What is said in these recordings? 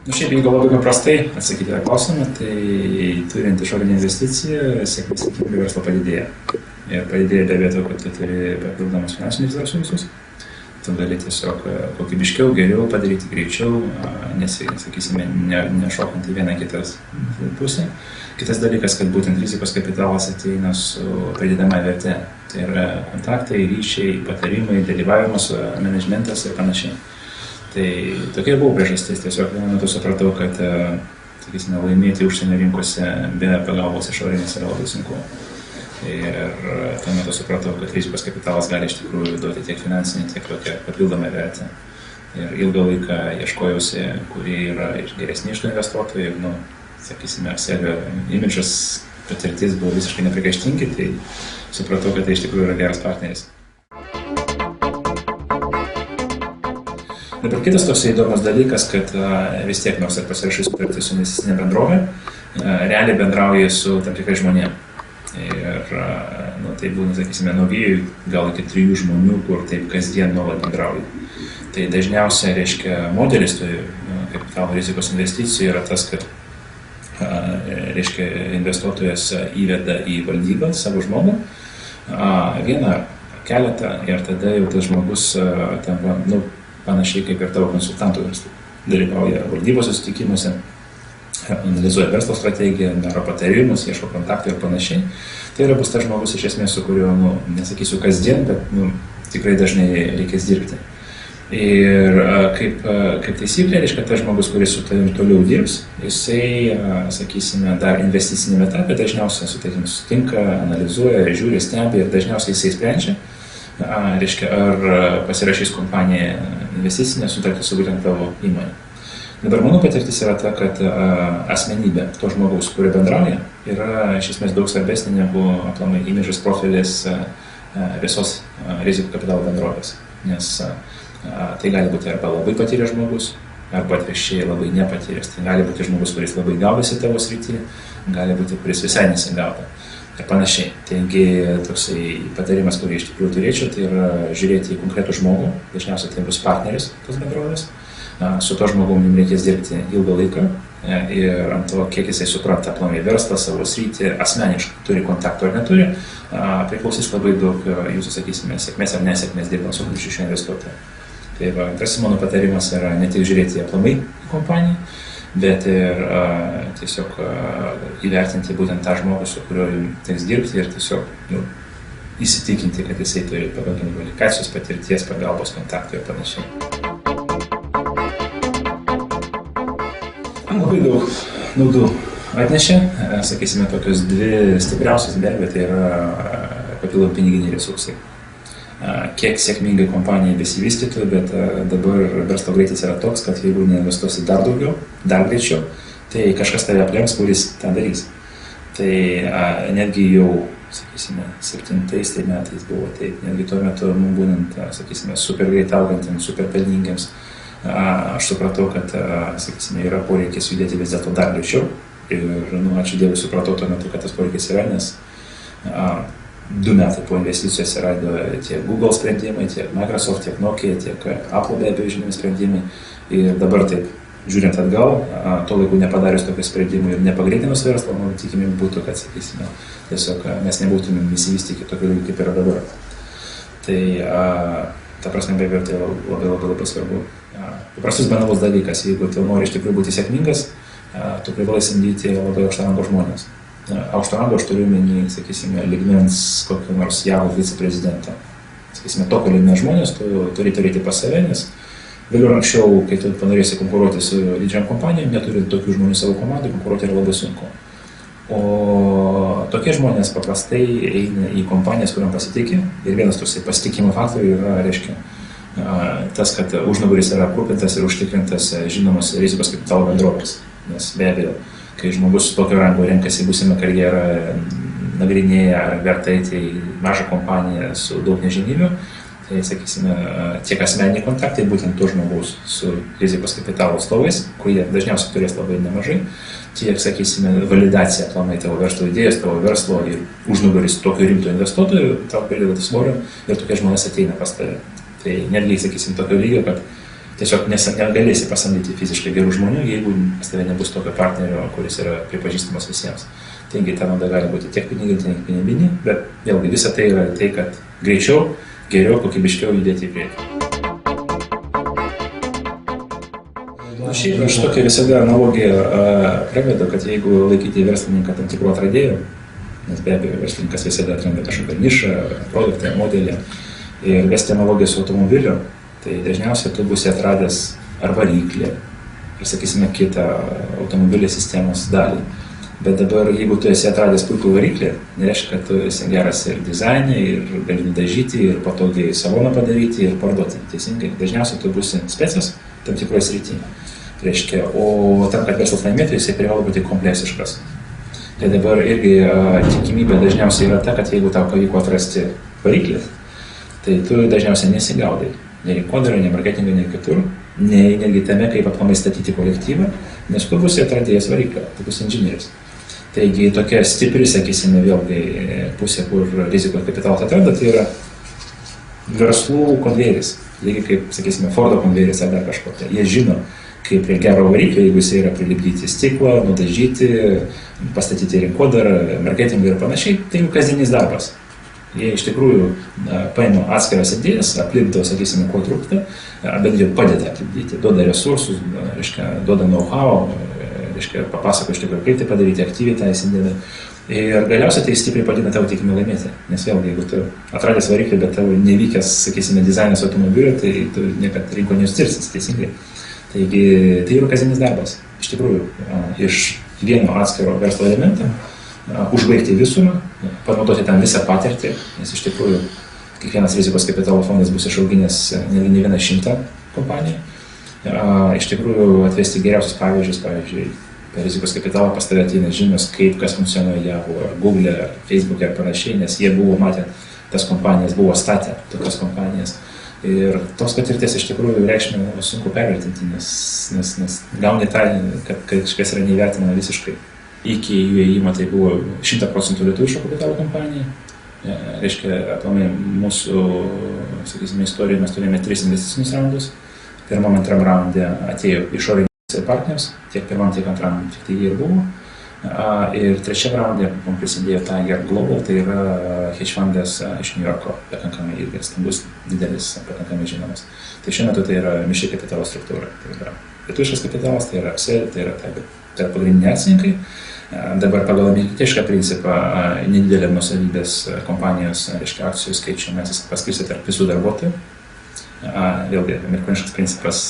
Šiaip jeigu labai paprastai atsakyti tą klausimą, tai turint išorinę investiciją, sėkmės tikimybė verslo padidėja. Ir padidėja be abejo, kad tu turi papildomus finansinius resursus. Tu gali tiesiog kokybiškiau, geriau padaryti, greičiau, sakysime, nešokant į vieną kitą pusę. Kitas dalykas, kad būtent rizikos kapitalas ateina su pridedama verte. Tai yra kontaktai, ryšiai, patarimai, dalyvavimas, managementas ir panašiai. Tai tokia buvo priežastis. Tiesiog vienu metu supratau, kad, sakysime, laimėti užsienio rinkose be pagalbos išorinės yra labai sunku. Ir tuo metu supratau, kad rizikos kapitalas gali iš tikrųjų duoti tiek finansinį, tiek tokią papildomą vertę. Ir ilgą laiką ieškojausi, kurie yra ir geresni iš tų investuotojų. Sakysime, Arselio imidžas, patirtis buvo visiškai neprikaištingi, tai supratau, kad tai iš tikrųjų yra geras partneris. Dabar kitas toks įdomus dalykas, kad vis tiek nors ir pasirašai sutartį su investicinė bendrovė, realiai bendrauja su tam tikrai žmonėm. Ir tai būna, sakysime, nuo 2 gal iki 3 žmonių, kur taip kasdien nuolat bendrauja. Tai dažniausiai, reiškia, modelis kapitalo rizikos investicijų yra tas, kad, reiškia, investuotojas įveda į valdybą savo žmogų, vieną keletą ir tada jau tas žmogus tampa, panašiai kaip ir tavo konsultantų verslų. Dalyvauja valdybos susitikimuose, analizuoja verslo strategiją, daro patarimus, ieško kontaktų ir panašiai. Tai yra bus tas žmogus iš esmės, su kuriuo, nesakysiu kasdien, bet tikrai dažnai reikės dirbti. Ir kaip taisyklė, reiškia, tas žmogus, kuris su tavim toliau dirbs, jisai, sakysime, dar investicinėme etape dažniausiai su tavim sutinka, analizuoja, žiūri, stebi ir dažniausiai jisai sprendžia, reiškia, ar pasirašys kompanija investicinę sutartį su būtent tavo įmonė. Dabar mano patirtis yra ta, kad asmenybė to žmogaus, kurio bendrauja, yra iš esmės daug svarbesnė negu aplamai imidžas, profilis visos rizikų kapitalo bendrovės. Nes tai gali būti arba labai patyręs žmogus, arba atvirkščiai labai nepatyręs. Tai gali būti žmogus, kuris labai gaudasi tavo srityje, gali būti, kuris visai nesigauda. Ir panašiai. Taigi toksai patarimas, kurį iš tikrųjų turėčiau, tai yra žiūrėti į konkretų žmogų, dažniausiai tai bus partneris tos bendrovės. Su to žmogum jums reikės dirbti ilgą laiką ir ant to, kiek jisai supranta aplamai verslą, savo sritį, asmeniškai turi kontaktų ar neturi, priklausys labai daug jūsų, sakysime, sėkmės ar nesėkmės dirbant su šiuo investuotoju. Tai antrasis mano patarimas yra ne tik žiūrėti aplamai į kompaniją, bet ir tiesiog įvertinti būtent tą žmogų, su kuriuo jums teks dirbti ir tiesiog įsitikinti, kad jisai turi pakankamai kvalifikacijos, patirties, pagalbos, kontaktų ir panašiai. Labai daug naudų atnešė, sakysime, tokios 2 stipriausios be abejo, tai yra papildomi piniginiai resursai. Kiek sėkmingai kompanija besivystytų, bet dabar verslo greitis yra toks, kad jeigu neinvestuosi dar daugiau, dar greičiau, tai kažkas tave aplenks, kuris tą darys. Tai netgi jau, sakysime, 7 metais buvo taip, netgi tuo metu mums būnant, sakysime, super greit augantiems, super pelningiams, aš supratau, kad, sakysime, yra poreikis judėti vis dėlto dar greičiau. Ir, ačiū Dievui, supratau tuo metu, kad tas poreikis yra, nes 2 metai po investicijos atsirado tiek Google sprendimai, tiek Microsoft, tiek Nokia, tiek Apple be abejo žinomi sprendimai. Ir dabar taip, žiūrint atgal, tuo laiku nepadarius tokių sprendimų ir nepagreitinus verslo, tikimybė būtų, kad, sakysime, tiesiog mes nebūtumėm įsivystę iki tokių lygų, kaip yra dabar. Tai, ta prasme, be abejo, tai labai svarbu. Paprastus banalus dalykas, jeigu tu nori iš tikrųjų būti sėkmingas, tu privalai samdyti labai aukšto rango žmonės. Aukšto rango aš turiu omeny, sakysime, lygmens kokio nors JAV viceprezidento. Sakysime, tokio lygmens žmonės tu turi turėti pas save, nes vėliau ir anksčiau, kai tu panorėsi konkuruoti su didžiam kompanijom, neturint tokių žmonių savo komandai, konkuruoti yra labai sunku. O tokie žmonės paprastai eina į kompanijas, kuriam pasitikė, ir vienas toksai pasitikimo faktorių yra, reiškia, tas, kad užnugaris yra aprūpintas ir užtikrintas žinomas rizikos kapitalo bendrovės. Nes be abejo, kai žmogus su tokio rango renkasi būsimą karjerą, nagrinėja ar verta eiti į mažą kompaniją su daug nežinybių, tai, sakysime, tiek asmeniniai kontaktai būtent to žmogaus su rizikos kapitalo atstovais, kurie dažniausiai turės labai nemažai, tiek, sakysime, validacija aplamai tavo verslo idėjos, tavo verslo ir užnugaris tokio rimto investuotojų, tau prideda svorio ir tokie žmonės ateina pas tave. Tai netgi, sakysim, tokio lygio, kad tiesiog negalėsi pasamdyti fiziškai gerų žmonių, jeigu pas tavai nebus tokio partnerio, kuris yra pripažįstamas visiems. Taigi ta nauda gali būti tiek pinigai, tiek piniginiai, bet vėlgi visa tai yra tai, kad greičiau, geriau, kokybiškiau judėti į priekį. Šiaip aš tokią visada analogiją pravedu, kad jeigu laikyti verslininką tam tikrų atradėjų, nes be abejo verslininkas visada atranda kažkokią nišą, produktą, modelį, ir vesti analogiją su automobiliu, tai dažniausiai tu būsi atradęs ar variklį, ar sakysime kitą automobilio sistemos dalį. Bet dabar, jeigu tu esi atradęs puikų variklį, nereiškia, kad tu esi geras ir dizaine, ir gali nudažyti, ir patogiai saloną padaryti, ir parduoti. Teisingai, dažniausiai tu būsi specas tam tikroje srityje. Reiškia, o tam, kad verslas laimėtų, jisai privalo būti kompleksiškas. Tai dabar irgi tikimybė dažniausiai yra ta, kad jeigu tau pavyko atrasti variklį, tai tu dažniausiai nesigaudai. Nei rinkodaroje, nei marketingoje, nei kitur, nei netgi tame, kaip aplamai statyti kolektyvą, nes tu būsi atradėjęs variklio, tu būsi inžinierius. Taigi tokia stipri, sakysime, vėlgi pusė, kur rizikos kapitalas atranda, tai yra verslų konvejeris. Lygiai kaip, sakysime, Fordo konvejeris ar dar kažko. Tai jie žino, kaip prie gero variklio, jeigu jisai yra prilipdyti stiklą, nudažyti, pastatyti rinkodarą, marketingą ir panašiai, tai jų kasdienis darbas. Jie iš tikrųjų paima atskiras idėjas, aplipdo, sakysime, ko trūksta, bet jau padeda aplipdyti, duoda resursus, duoda know-how, papasako iš tikrųjų, kaip tai padaryti, aktyviai tą įsideda. Ir galiausiai tai stipriai padina tavo tikimybę laimėti, nes vėlgi, jeigu tu atradęs variklį, bet tavo nevykęs, sakysime, dizainas automobilio, tai tu niekad rinko neužstirsis, teisingai. Taigi tai yra kasdienis darbas. Iš tikrųjų, iš vieno atskiro verslo elemento užbaigti visumą, panaudoti tam visą patirtį, nes iš tikrųjų kiekvienas rizikos kapitalo fondas bus išauginęs ne vieną 100 kompaniją. Iš tikrųjų atvesti geriausius pavyzdžius, pavyzdžiui, per rizikos kapitalą pas tave ateina žinios, kaip kas funkcionuoja Yahoo, ar Google, ar Facebook ir panašiai, nes jie buvo matę tas kompanijas, buvo statę tokias kompanijas. Ir tos patirties iš tikrųjų reikšmę sunku pervertinti, nes gauni tą, kad kažkas yra neįvertinama visiškai. Iki jų įėjimo tai buvo 100% lietuviško kapitalo kompanija. Reiškia, aplamai mūsų, sakysime, istorijoje mes turėjome 3 investicinius raundus. Pirmam, antram raunde atėjo išorinis partnerius, tiek pirmam, tiek antram, tik tai jie ir buvo. Ir trečiam raunde mums prisidėjo Tiger Global, tai yra hedge fundas iš New Yorko, pakankamai irgi stambus, didelis, pakankamai žinomas. Tai šiuo metu tai yra mišri kapitalo struktūra. Tai yra lietuviškas kapitalas, tai yra Upsell, tai yra pagrindiniai akcininkai. Dabar pagal amerikietišką principą nedidelė nuosavybės kompanijos, reiškia, akcijų skaičių mes paskirstę tarp visų darbuotojų. Vėlgi, amerikoniškas principas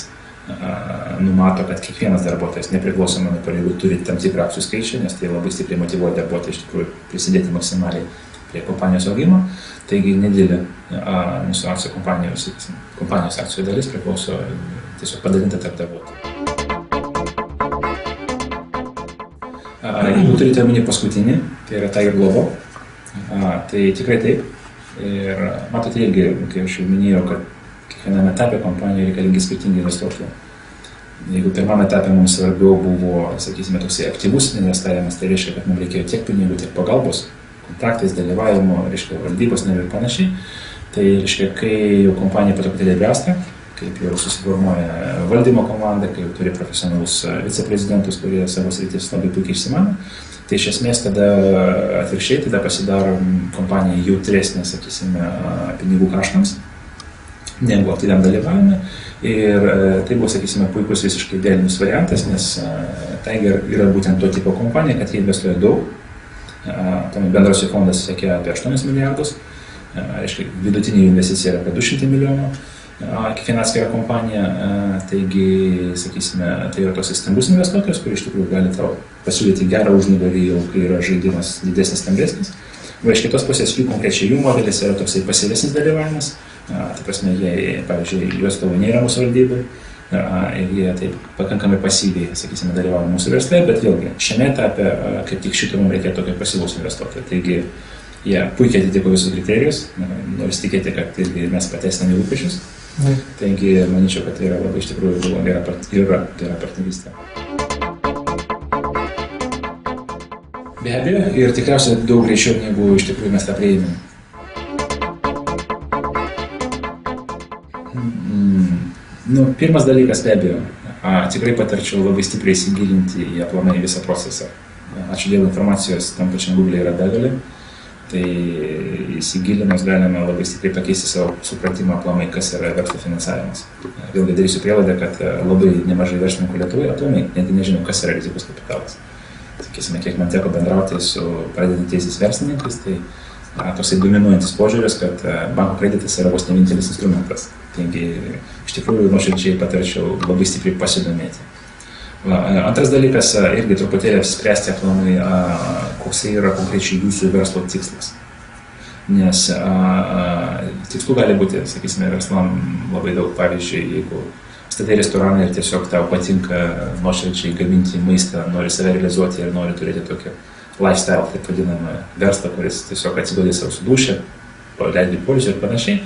numato, kad kiekvienas darbuotojas nepriklausomai nuo pareigų turi tam tikrą akcijų skaičių, nes tai labai stipriai motyvuoja darbuotoją iš tikrųjų prisidėti maksimaliai prie kompanijos augimo. Taigi nedidelė mūsų akcijų kompanijos akcijų dalis priklauso tiesiog padalinta tarp darbuotojų. Jeigu turite omeny paskutinį, tai yra Tiger Global, tai tikrai taip. Ir matote irgi, kai aš jau minėjau, kad kiekviename etape kompanijoje reikalingi skirtingi investuotojai. Jeigu pirmame etape mums svarbiau buvo, sakysime, toksai aktyvus investavimas, tai reiškia, kad mums reikėjo tiek pinigų, tiek pagalbos, kontaktais, dalyvavimo, reiškia, valdybos narių ir panašiai. Tai reiškia, kai jau kompanija po truputėlį bręsta, kaip jau susiformuoja valdymo komanda, kai jau turi profesionalus viceprezidentus, kurie savo sritis labai puikiai išsimano, tai iš esmės tada atvirkščiai, tada pasidaro kompanija jautresnė, sakysime, pinigų kaštams, negu aktyviam dalyvavime. Ir tai buvo, sakysime, puikus visiškai idealinis variantas, nes Tiger yra būtent to tipo kompanija, kad jie investuoja daug. Tuomet bendrasis fondas siekia apie 8 milijardus, reiškia, vidutinė investicija yra apie 200 milijonų. Kiekviena atskira kompanija, taigi, sakysime, tai yra toks stambus investuotojas, kuris iš tikrųjų gali tau pasiūlyti gerą užnugarį, jau kai yra žaidimas didesnis, stambesnis. O iš kitos pusės jų konkrečiai jų modelis yra toksai pasyvesnis dalyvavimas. Tai prasme, jie, pavyzdžiui, juos tavo nėra mūsų valdybai ir jie taip pakankamai pasyviai, sakysime, dalyvauja mūsų versle, bet vėlgi, šiame etape, kaip tik šito mums reikia tokio pasyvaus investuotojo. Taigi, jie puikiai atitiko visus kriterijus, noriu tikėti, kad irgi mes pateisiname lūkesčius. Taigi, manyčiau, kad tai yra labai iš tikrųjų gera partnerystė. Be abejo, ir tikriausiai daug greičiau, negu iš tikrųjų mes tą priėmėme. Nu, pirmas dalykas be abejo, tikrai patarčiau labai stipriai įsigilinti į aplamai visą procesą. Ačiū Dievui, informacijos tam pačiam Google yra begalė, tai įsigilinus galime labai stipriai pakeisti savo supratimą aplamai, kas yra verslo finansavimas. Vėlgi darysiu prielaidą, kad labai nemažai verslininkų Lietuvoje aplamai netgi nežinau, kas yra rizikos kapitalas. Sakysime, kiek man teko bendrauti su pradedantiaisiais verslininkais, tai toksai dominuojantis požiūris, kad banko kreditas yra vos ne vienintelis instrumentas. Taigi, iš tikrųjų, nuoširdžiai patarčiau labai stipriai pasidomėti. Antras dalykas, irgi truputėlį apsispręsti aplamai, koks yra konkrečiai jūsų verslo tikslas. Nes tikslų gali būti, sakysime, verslam labai daug. Pavyzdžiui, jeigu statai restoraną ir tiesiog tau patinka nuoširdžiai gaminti maistą, nori save realizuoti ir nori turėti tokį lifestyle, taip vadinamą verslą, kuris tiesiog atsigulė savo su duše, leidai poilsio ir panašiai.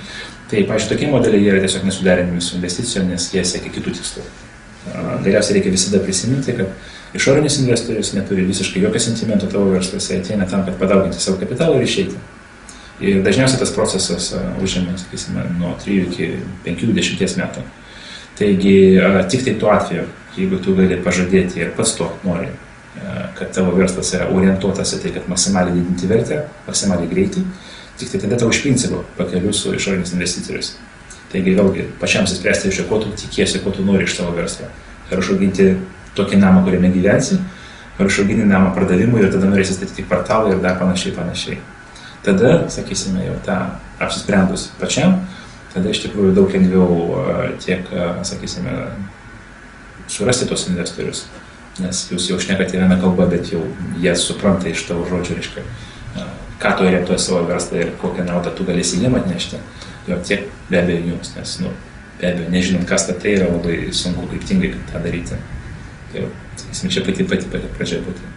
Tai, pavyzdžiui, tokie modeliai yra tiesiog nesuderinami su investicijom, nes jie siekia kitų tikslų. Galiausiai reikia visada prisiminti, kad išorinis investorius neturi visiškai jokio sentimento tavo verslo, jis ateina tam, kad padauginti savo kapitalą ir išeiti. Ir dažniausiai tas procesas užima, sakysime, nuo 3 iki 5-10 metų. Taigi, tik tai tuo atveju, jeigu tu gali pažadėti ir pats to nori, kad tavo verslas yra orientuotas į tai, kad maksimaliai didinti vertę, maksimaliai greitai, tik tai tada tau iš principo pakeliu su išorinis investitorius. Taigi vėlgi, pačiam suspręsti iš ko tu tikiesi, ko tu nori iš savo verslo. Ar išauginti tokį namą, kuriame gyvensi, ar išauginti namą pardavimui ir tada norėsi statyti kvartalą ir dar panašiai. Tada, sakysime, jau tą apsisprendus pačiam, tada iš tikrųjų daug lengviau tiek, sakysime, surasti tos investorius. Nes jūs jau šnekate vieną kalbą, bet jau jie supranta iš tavo žodžių, reiškia, ką tu orientuoji savo verslą ir kokią naudą tu galėsi jiem atnešti. Jo tiek be abejo jums, nes, be abejo, nežinant, kas tai yra labai sunku kryptingai tą daryti. Tai, sakysime, čia pati pradžia būtų.